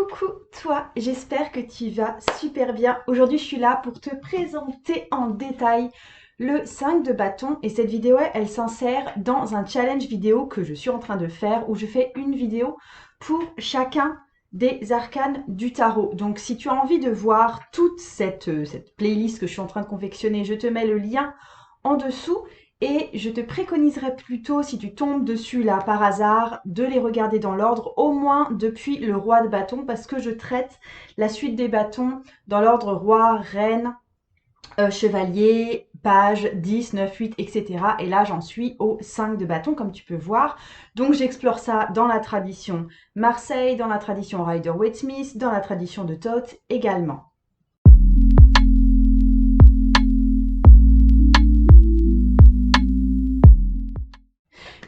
Coucou toi, j'espère que tu vas super bien. Aujourd'hui je suis là pour te présenter en détail le 5 de bâton et cette vidéo elle s'insère dans un challenge vidéo que je suis en train de faire où je fais une vidéo pour chacun des arcanes du tarot. Donc si tu as envie de voir toute cette playlist que je suis en train de confectionner, je te mets le lien en dessous. Et je te préconiserais plutôt, si tu tombes dessus là par hasard, de les regarder dans l'ordre, au moins depuis le roi de bâton, parce que je traite la suite des bâtons dans l'ordre roi, reine, chevalier, page, 10, 9, 8, etc. Et là, j'en suis au 5 de bâton, comme tu peux voir. Donc, j'explore ça dans la tradition Marseille, dans la tradition Rider-Waite-Smith, dans la tradition de Thoth également.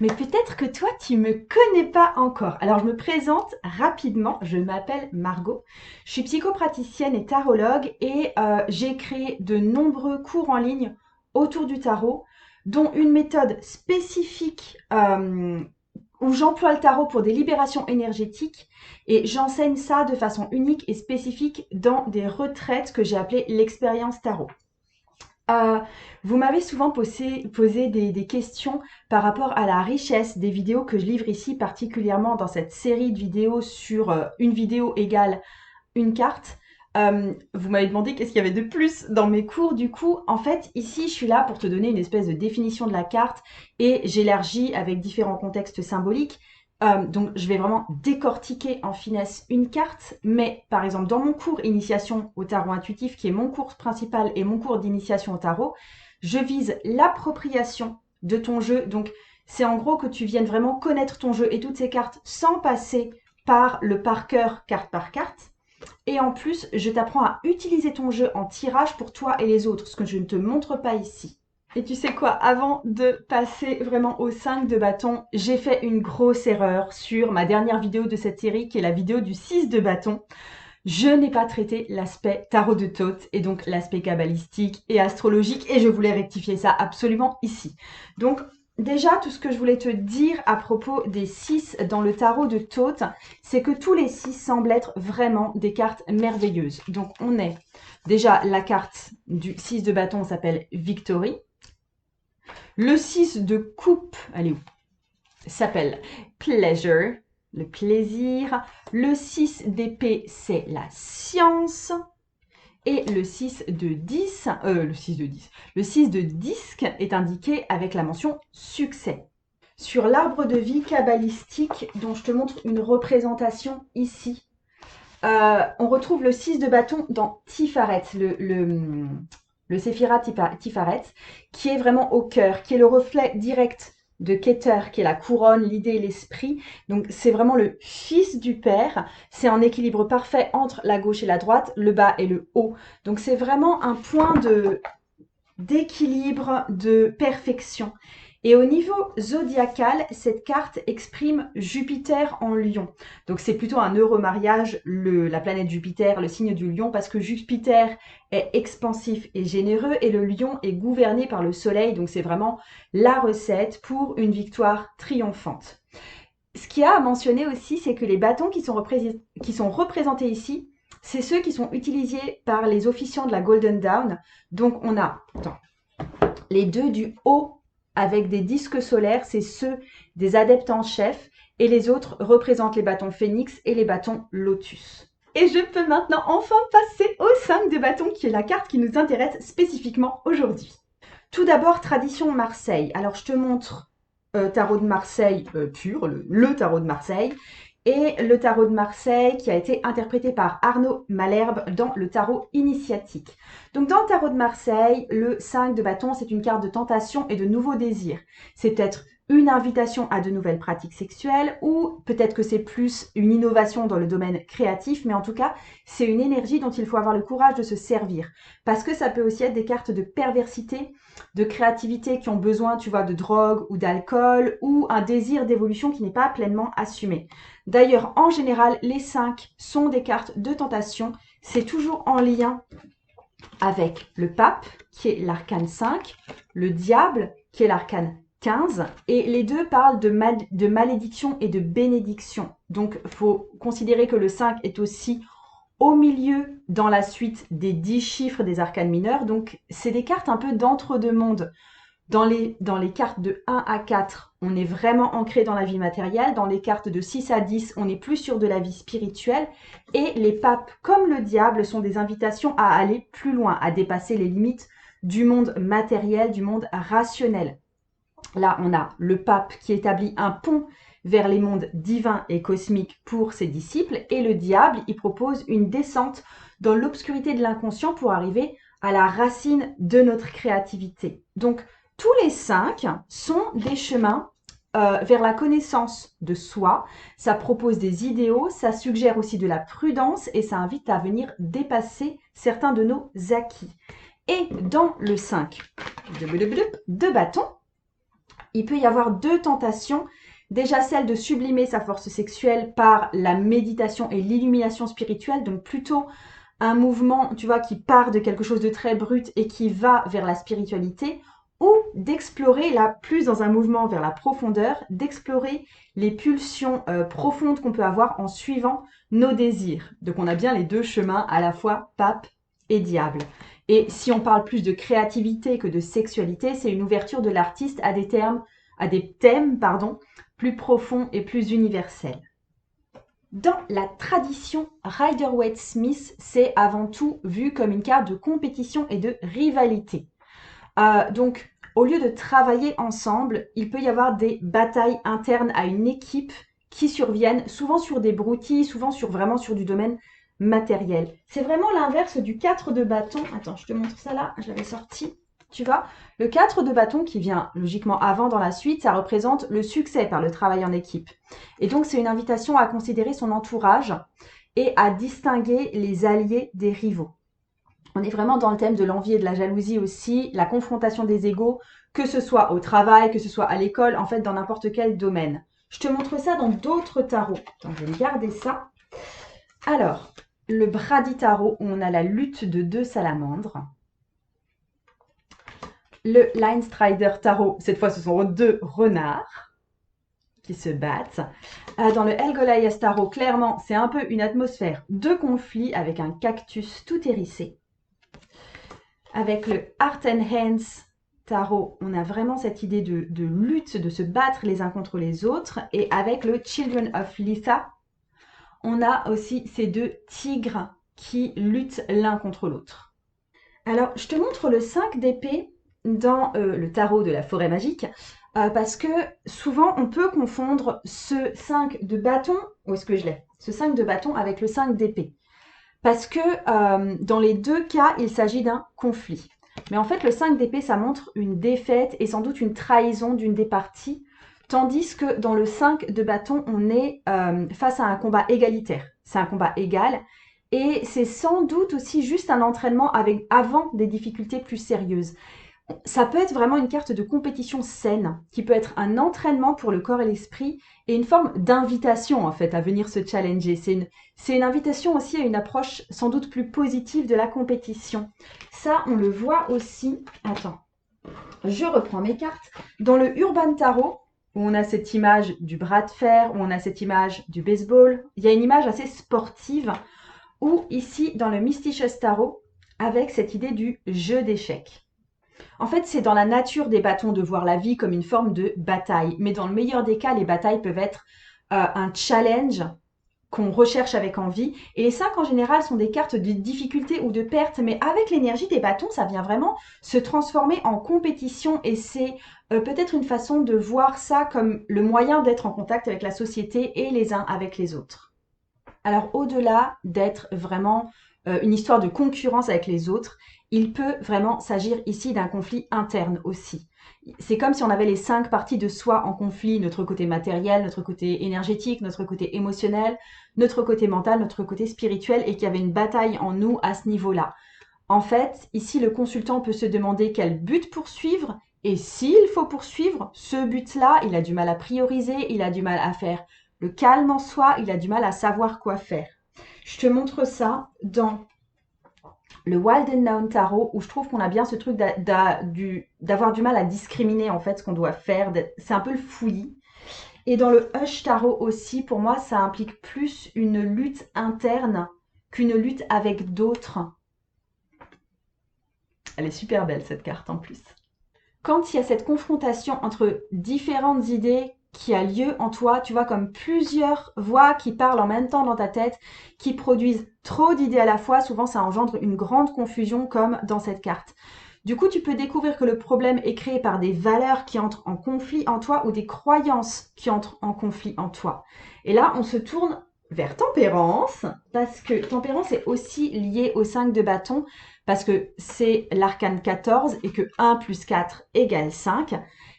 Mais peut-être que toi, tu me connais pas encore. Alors, je me présente rapidement. Je m'appelle Margot. Je suis psychopraticienne et tarologue et j'ai créé de nombreux cours en ligne autour du tarot, dont une méthode spécifique où j'emploie le tarot pour des libérations énergétiques et j'enseigne ça de façon unique et spécifique dans des retraites que j'ai appelées l'expérience tarot. Euh, Vous m'avez souvent posé des questions par rapport à la richesse des vidéos que je livre ici, particulièrement dans cette série de vidéos sur une vidéo égale une carte. Vous m'avez demandé qu'est-ce qu'il y avait de plus dans mes cours. Du coup, en fait, ici, je suis là pour te donner une espèce de définition de la carte et j'élargis avec différents contextes symboliques. Donc, je vais vraiment décortiquer en finesse une carte. Mais, par exemple, dans mon cours Initiation au tarot intuitif, qui est mon cours principal et mon cours d'initiation au tarot, je vise l'appropriation de ton jeu. Donc, c'est en gros que tu viennes vraiment connaître ton jeu et toutes ces cartes sans passer par le par cœur, carte par carte. Et en plus, je t'apprends à utiliser ton jeu en tirage pour toi et les autres, ce que je ne te montre pas ici. Et tu sais quoi, avant de passer vraiment au 5 de bâton, j'ai fait une grosse erreur sur ma dernière vidéo de cette série, qui est la vidéo du 6 de bâton. Je n'ai pas traité l'aspect tarot de Thoth et donc l'aspect kabbalistique et astrologique et je voulais rectifier ça absolument ici. Donc déjà, tout ce que je voulais te dire à propos des 6 dans le tarot de Thoth, c'est que tous les 6 semblent être vraiment des cartes merveilleuses. Donc on est déjà la carte du 6 de bâton s'appelle Victory. Le 6 de coupe, elle est où? S'appelle Pleasure, le plaisir. Le 6 d'épée, c'est la science. Et le 6 de 10, le 6 de disque est indiqué avec la mention succès. Sur l'arbre de vie kabbalistique, dont je te montre une représentation ici, on retrouve le 6 de bâton dans Tifaret, le Séphira Tifaret, qui est vraiment au cœur, qui est le reflet direct de Keter, qui est la couronne, l'idée et l'esprit. Donc c'est vraiment le fils du père. C'est un équilibre parfait entre la gauche et la droite, le bas et le haut. Donc c'est vraiment un point d'équilibre, de perfection. Et au niveau zodiacal, cette carte exprime Jupiter en Lion. Donc c'est plutôt un heureux mariage, la planète Jupiter, le signe du Lion, parce que Jupiter est expansif et généreux et le Lion est gouverné par le Soleil. Donc c'est vraiment la recette pour une victoire triomphante. Ce qu'il y a à mentionner aussi, c'est que les bâtons qui sont représentés ici, c'est ceux qui sont utilisés par les officiants de la Golden Dawn. Donc on a les deux du haut avec des disques solaires, c'est ceux des adeptes en chef, et les autres représentent les bâtons phénix et les bâtons lotus. Et je peux maintenant enfin passer au 5 de bâton, qui est la carte qui nous intéresse spécifiquement aujourd'hui. Tout d'abord, tradition Marseille. Alors je te montre tarot de Marseille pur, le tarot de Marseille, et le tarot de Marseille qui a été interprété par Arnaud Malherbe dans le tarot initiatique. Donc dans le tarot de Marseille, le 5 de bâton, c'est une carte de tentation et de nouveaux désirs. C'est peut-être une invitation à de nouvelles pratiques sexuelles ou peut-être que c'est plus une innovation dans le domaine créatif, mais en tout cas, c'est une énergie dont il faut avoir le courage de se servir. Parce que ça peut aussi être des cartes de perversité, de créativité qui ont besoin, tu vois, de drogue ou d'alcool ou un désir d'évolution qui n'est pas pleinement assumé. D'ailleurs, en général, les 5 sont des cartes de tentation. C'est toujours en lien avec le pape, qui est l'arcane 5, le diable, qui est l'arcane 15 et les deux parlent de malédiction et de bénédiction. Donc, il faut considérer que le 5 est aussi au milieu dans la suite des 10 chiffres des arcanes mineurs. Donc, c'est des cartes un peu d'entre-deux-mondes. Dans les cartes de 1 à 4, on est vraiment ancré dans la vie matérielle. Dans les cartes de 6 à 10, on est plus sur de la vie spirituelle. Et les papes, comme le diable, sont des invitations à aller plus loin, à dépasser les limites du monde matériel, du monde rationnel. Là, on a le pape qui établit un pont vers les mondes divins et cosmiques pour ses disciples. Et le diable, il propose une descente dans l'obscurité de l'inconscient pour arriver à la racine de notre créativité. Donc, tous les 5 sont des chemins vers la connaissance de soi. Ça propose des idéaux, ça suggère aussi de la prudence et ça invite à venir dépasser certains de nos acquis. Et dans le 5 de bâton, il peut y avoir 2 tentations. Déjà celle de sublimer sa force sexuelle par la méditation et l'illumination spirituelle, donc plutôt un mouvement, tu vois, qui part de quelque chose de très brut et qui va vers la spiritualité, ou d'explorer, là, plus dans un mouvement vers la profondeur, d'explorer les pulsions profondes qu'on peut avoir en suivant nos désirs. Donc on a bien les 2 chemins, à la fois pape et diable. Et si on parle plus de créativité que de sexualité, c'est une ouverture de l'artiste à des thèmes, plus profonds et plus universels. Dans la tradition Rider-Waite-Smith, c'est avant tout vu comme une carte de compétition et de rivalité. Donc, au lieu de travailler ensemble, il peut y avoir des batailles internes à une équipe qui surviennent, souvent sur des broutilles, souvent vraiment sur du domaine matériel. C'est vraiment l'inverse du 4 de bâton. Attends, je te montre ça là, j'avais sorti. Tu vois, le 4 de bâton qui vient logiquement avant dans la suite, ça représente le succès par le travail en équipe. Et donc, c'est une invitation à considérer son entourage et à distinguer les alliés des rivaux. On est vraiment dans le thème de l'envie et de la jalousie aussi, la confrontation des égos, que ce soit au travail, que ce soit à l'école, en fait, dans n'importe quel domaine. Je te montre ça dans d'autres tarots. Attends, je vais garder ça. Alors, le Brady Tarot, où on a la lutte de 2 salamandres. Le Linestrider Tarot, cette fois, ce sont 2 renards qui se battent. Dans le Helgoliath Tarot, clairement, c'est un peu une atmosphère de conflit avec un cactus tout hérissé. Avec le Heart and Hands Tarot, on a vraiment cette idée de lutte, de se battre les uns contre les autres. Et avec le Children of Litha, on a aussi ces 2 tigres qui luttent l'un contre l'autre. Alors, je te montre le 5 d'épée dans le tarot de la forêt magique, parce que souvent, on peut confondre ce 5 de bâton, où est-ce que je l'ai? Ce 5 de bâton avec le 5 d'épée. Parce que dans les 2 cas, il s'agit d'un conflit. Mais en fait, le 5 d'épée, ça montre une défaite et sans doute une trahison d'une des parties, tandis que dans le 5 de bâton, on est face à un combat égalitaire. C'est un combat égal et c'est sans doute aussi juste un entraînement avant des difficultés plus sérieuses. Ça peut être vraiment une carte de compétition saine, qui peut être un entraînement pour le corps et l'esprit, et une forme d'invitation en fait à venir se challenger. C'est une invitation aussi à une approche sans doute plus positive de la compétition. Ça, on le voit aussi. Attends, je reprends mes cartes. Dans le Urban Tarot, où on a cette image du bras de fer, où on a cette image du baseball, il y a une image assez sportive, ou ici dans le Mysticious Tarot, avec cette idée du jeu d'échecs. En fait, c'est dans la nature des bâtons de voir la vie comme une forme de bataille. Mais dans le meilleur des cas, les batailles peuvent être un challenge qu'on recherche avec envie. Et les 5 en général sont des cartes de difficulté ou de perte. Mais avec l'énergie des bâtons, ça vient vraiment se transformer en compétition. Et c'est peut-être une façon de voir ça comme le moyen d'être en contact avec la société et les uns avec les autres. Alors au-delà d'être vraiment une histoire de concurrence avec les autres, il peut vraiment s'agir ici d'un conflit interne aussi. C'est comme si on avait les 5 parties de soi en conflit, notre côté matériel, notre côté énergétique, notre côté émotionnel, notre côté mental, notre côté spirituel, et qu'il y avait une bataille en nous à ce niveau-là. En fait, ici, le consultant peut se demander quel but poursuivre, et s'il faut poursuivre ce but-là, il a du mal à prioriser, il a du mal à faire le calme en soi, il a du mal à savoir quoi faire. Je te montre ça dans le Wild Unknown Tarot, où je trouve qu'on a bien ce truc d'avoir du mal à discriminer en fait ce qu'on doit faire. C'est un peu le fouillis. Et dans le Hush Tarot aussi, pour moi, ça implique plus une lutte interne qu'une lutte avec d'autres. Elle est super belle cette carte en plus. Quand il y a cette confrontation entre différentes idées qui a lieu en toi, tu vois, comme plusieurs voix qui parlent en même temps dans ta tête, qui produisent trop d'idées à la fois, souvent ça engendre une grande confusion comme dans cette carte. Du coup, tu peux découvrir que le problème est créé par des valeurs qui entrent en conflit en toi ou des croyances qui entrent en conflit en toi. Et là, on se tourne vers Tempérance, parce que Tempérance est aussi lié au 5 de bâton, parce que c'est l'arcane 14 et que 1 plus 4 égale 5.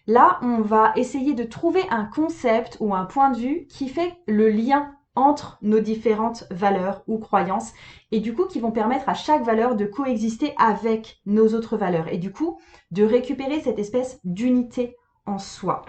Là, on va essayer de trouver un concept ou un point de vue qui fait le lien entre nos différentes valeurs ou croyances et du coup qui vont permettre à chaque valeur de coexister avec nos autres valeurs et du coup de récupérer cette espèce d'unité en soi.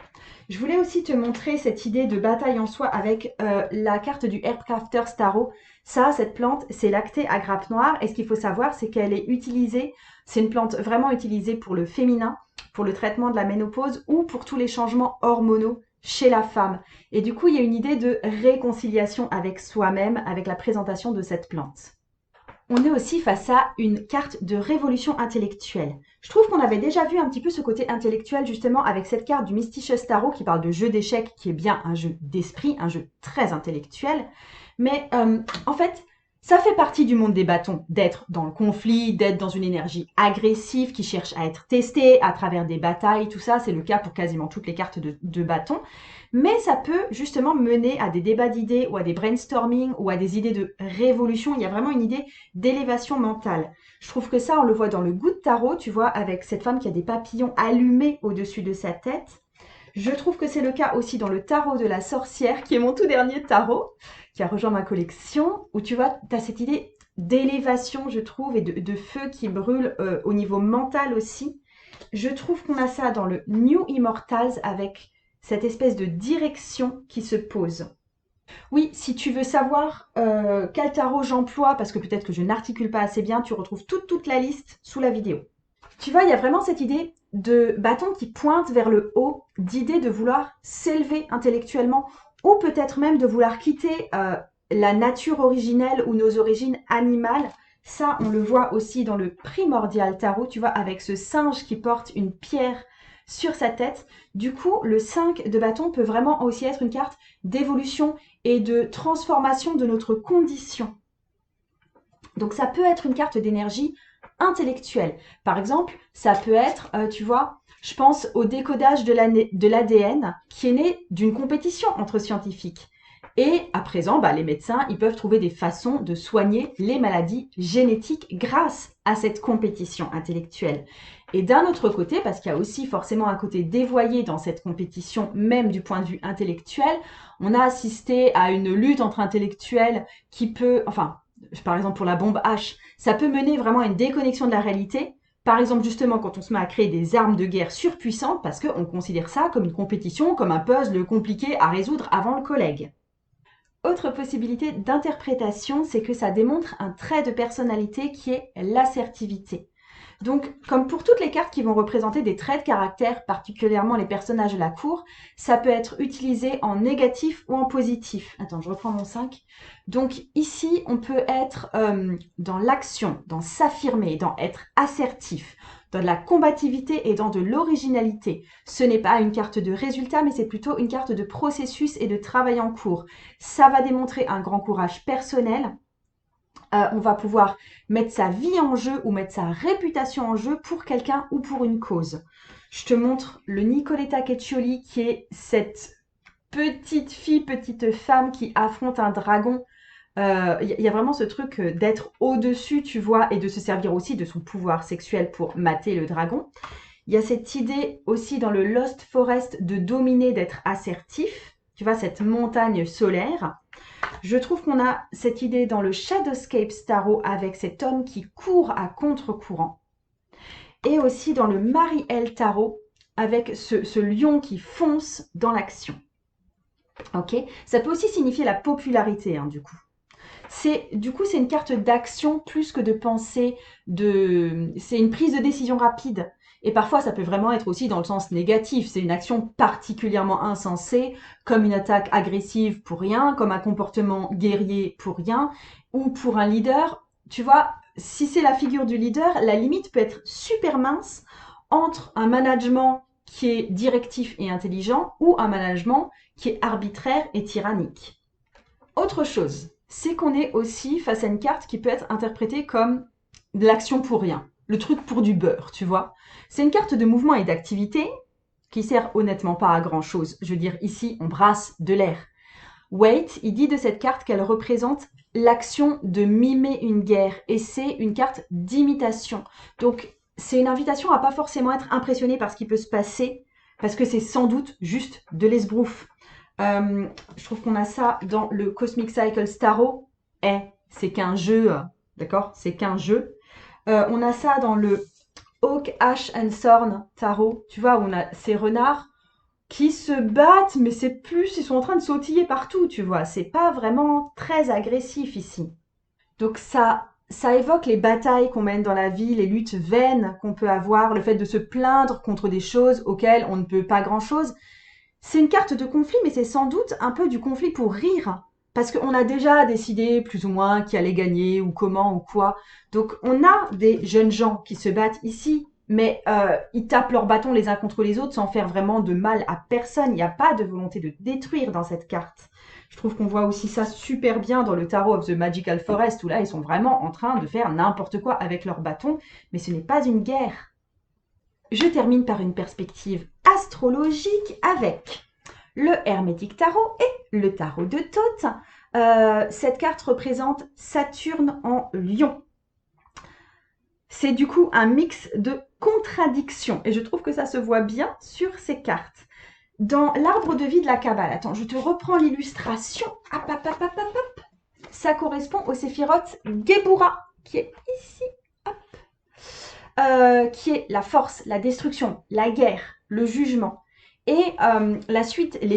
Je voulais aussi te montrer cette idée de bataille en soi avec la carte du Earthcrafter's Tarot. Ça, cette plante, c'est l'acté à grappe noire. Et ce qu'il faut savoir, c'est qu'elle est utilisée, c'est une plante vraiment utilisée pour le féminin, pour le traitement de la ménopause ou pour tous les changements hormonaux chez la femme. Et du coup, il y a une idée de réconciliation avec soi-même, avec la présentation de cette plante. On est aussi face à une carte de révolution intellectuelle. Je trouve qu'on avait déjà vu un petit peu ce côté intellectuel justement avec cette carte du Mysterious Tarot qui parle de jeu d'échecs, qui est bien un jeu d'esprit, un jeu très intellectuel. Mais en fait, ça fait partie du monde des bâtons, d'être dans le conflit, d'être dans une énergie agressive qui cherche à être testée à travers des batailles, tout ça, c'est le cas pour quasiment toutes les cartes de bâtons. Mais ça peut justement mener à des débats d'idées ou à des brainstorming ou à des idées de révolution. Il y a vraiment une idée d'élévation mentale. Je trouve que ça, on le voit dans le Good Tarot, tu vois, avec cette femme qui a des papillons allumés au-dessus de sa tête. Je trouve que c'est le cas aussi dans le tarot de la sorcière, qui est mon tout dernier tarot, qui a rejoint ma collection, où tu vois, tu as cette idée d'élévation, je trouve, et de feu qui brûle au niveau mental aussi. Je trouve qu'on a ça dans le New Immortals avec cette espèce de direction qui se pose. Oui, si tu veux savoir quel tarot j'emploie, parce que peut-être que je n'articule pas assez bien, tu retrouves toute la liste sous la vidéo. Tu vois, il y a vraiment cette idée de bâton qui pointe vers le haut, d'idée de vouloir s'élever intellectuellement, ou peut-être même de vouloir quitter la nature originelle ou nos origines animales. Ça, on le voit aussi dans le Primordial Tarot, tu vois, avec ce singe qui porte une pierre sur sa tête. Du coup, le 5 de bâton peut vraiment aussi être une carte d'évolution et de transformation de notre condition. Donc ça peut être une carte d'énergie intellectuelle. Par exemple, ça peut être, tu vois, je pense au décodage de l'ADN qui est né d'une compétition entre scientifiques. Et à présent, les médecins, ils peuvent trouver des façons de soigner les maladies génétiques grâce à cette compétition intellectuelle. Et d'un autre côté, parce qu'il y a aussi forcément un côté dévoyé dans cette compétition, même du point de vue intellectuel, on a assisté à une lutte entre intellectuels qui peut, enfin, par exemple pour la bombe H, ça peut mener vraiment à une déconnexion de la réalité. Par exemple, justement, quand on se met à créer des armes de guerre surpuissantes, parce qu'on considère ça comme une compétition, comme un puzzle compliqué à résoudre avant le collègue. Autre possibilité d'interprétation, c'est que ça démontre un trait de personnalité qui est l'assertivité. Donc, comme pour toutes les cartes qui vont représenter des traits de caractère, particulièrement les personnages de la cour, ça peut être utilisé en négatif ou en positif. Attends, je reprends mon 5. Donc ici, on peut être dans l'action, dans s'affirmer, dans être assertif, dans de la combativité et dans de l'originalité. Ce n'est pas une carte de résultat, mais c'est plutôt une carte de processus et de travail en cours. Ça va démontrer un grand courage personnel. On va pouvoir mettre sa vie en jeu ou mettre sa réputation en jeu pour quelqu'un ou pour une cause. Je te montre le Nicoletta Cecchioli qui est cette petite fille, petite femme qui affronte un dragon. Y a vraiment ce truc d'être au-dessus, tu vois, et de se servir aussi de son pouvoir sexuel pour mater le dragon. Il y a cette idée aussi dans le Lost Forest de dominer, d'être assertif. Tu vois, cette montagne solaire. Je trouve qu'on a cette idée dans le Shadowscape Tarot avec cet homme qui court à contre-courant. Et aussi dans le Mariel Tarot avec ce lion qui fonce dans l'action. Ok, ça peut aussi signifier la popularité, du coup. Du coup, c'est une carte d'action plus que de pensée, c'est une prise de décision rapide. Et parfois, ça peut vraiment être aussi dans le sens négatif. C'est une action particulièrement insensée, comme une attaque agressive pour rien, comme un comportement guerrier pour rien, ou pour un leader. Tu vois, si c'est la figure du leader, la limite peut être super mince entre un management qui est directif et intelligent ou un management qui est arbitraire et tyrannique. Autre chose, c'est qu'on est aussi face à une carte qui peut être interprétée comme de l'action pour rien, le truc pour du beurre, tu vois. C'est une carte de mouvement et d'activité qui sert honnêtement pas à grand chose. Je veux dire, ici, on brasse de l'air. Waite, il dit de cette carte qu'elle représente l'action de mimer une guerre et c'est une carte d'imitation. Donc, c'est une invitation à pas forcément être impressionné par ce qui peut se passer parce que c'est sans doute juste de l'esbrouf. Je trouve qu'on a ça dans le Cosmic Cycle Tarot. C'est qu'un jeu, d'accord? C'est qu'un jeu. On a ça dans le Hawk, Ash and Thorn Tarot. Tu vois, où on a ces renards qui se battent, mais c'est plus, ils sont en train de sautiller partout, tu vois. C'est pas vraiment très agressif ici. Donc ça évoque les batailles qu'on mène dans la vie, les luttes vaines qu'on peut avoir, le fait de se plaindre contre des choses auxquelles on ne peut pas grand-chose. C'est une carte de conflit, mais c'est sans doute un peu du conflit pour rire. Parce qu'on a déjà décidé plus ou moins qui allait gagner ou comment ou quoi. Donc on a des jeunes gens qui se battent ici, mais ils tapent leurs bâtons les uns contre les autres sans faire vraiment de mal à personne. Il n'y a pas de volonté de détruire dans cette carte. Je trouve qu'on voit aussi ça super bien dans le Tarot of the Magical Forest, où là ils sont vraiment en train de faire n'importe quoi avec leurs bâtons, mais ce n'est pas une guerre. Je termine par une perspective astrologique avec le Hermétique Tarot et le Tarot de Thoth. Cette carte représente Saturne en Lion. C'est du coup un mix de contradictions et je trouve que ça se voit bien sur ces cartes. Dans l'arbre de vie de la Kabbale, attends, je te reprends l'illustration. Hop, hop, hop, hop, hop, hop. Ça correspond au séphiroth Gebura qui est ici. Qui est la force, la destruction, la guerre, le jugement. Et les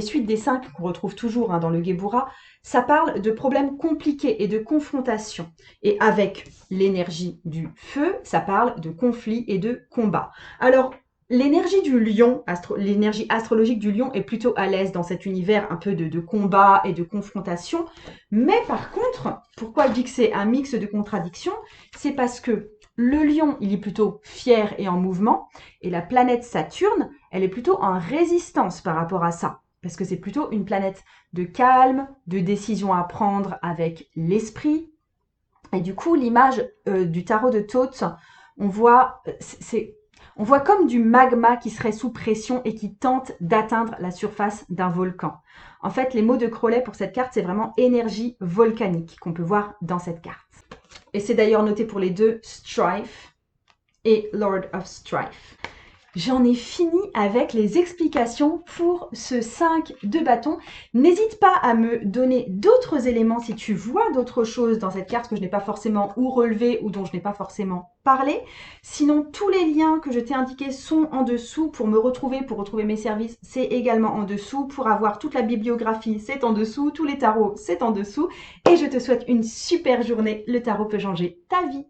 suites des 5 qu'on retrouve toujours dans le Gebura, ça parle de problèmes compliqués et de confrontation. Et avec l'énergie du feu, ça parle de conflits et de combats. Alors, l'énergie du lion, l'énergie astrologique du lion est plutôt à l'aise dans cet univers un peu de combat et de confrontation. Mais par contre, pourquoi je dis que c'est un mix de contradictions? C'est parce que le lion, il est plutôt fier et en mouvement, et la planète Saturne, elle est plutôt en résistance par rapport à ça, parce que c'est plutôt une planète de calme, de décision à prendre avec l'esprit. Et du coup, l'image du tarot de Thoth, on voit comme du magma qui serait sous pression et qui tente d'atteindre la surface d'un volcan. En fait, les mots de Crowley pour cette carte, c'est vraiment énergie volcanique qu'on peut voir dans cette carte. Et c'est d'ailleurs noté pour les deux Strife et Lord of Strife. J'en ai fini avec les explications pour ce 5 de bâton. N'hésite pas à me donner d'autres éléments si tu vois d'autres choses dans cette carte que je n'ai pas forcément ou relevé ou dont je n'ai pas forcément parlé. Sinon, tous les liens que je t'ai indiqués sont en dessous pour me retrouver, pour retrouver mes services, c'est également en dessous. Pour avoir toute la bibliographie, c'est en dessous. Tous les tarots, c'est en dessous. Et je te souhaite une super journée. Le tarot peut changer ta vie.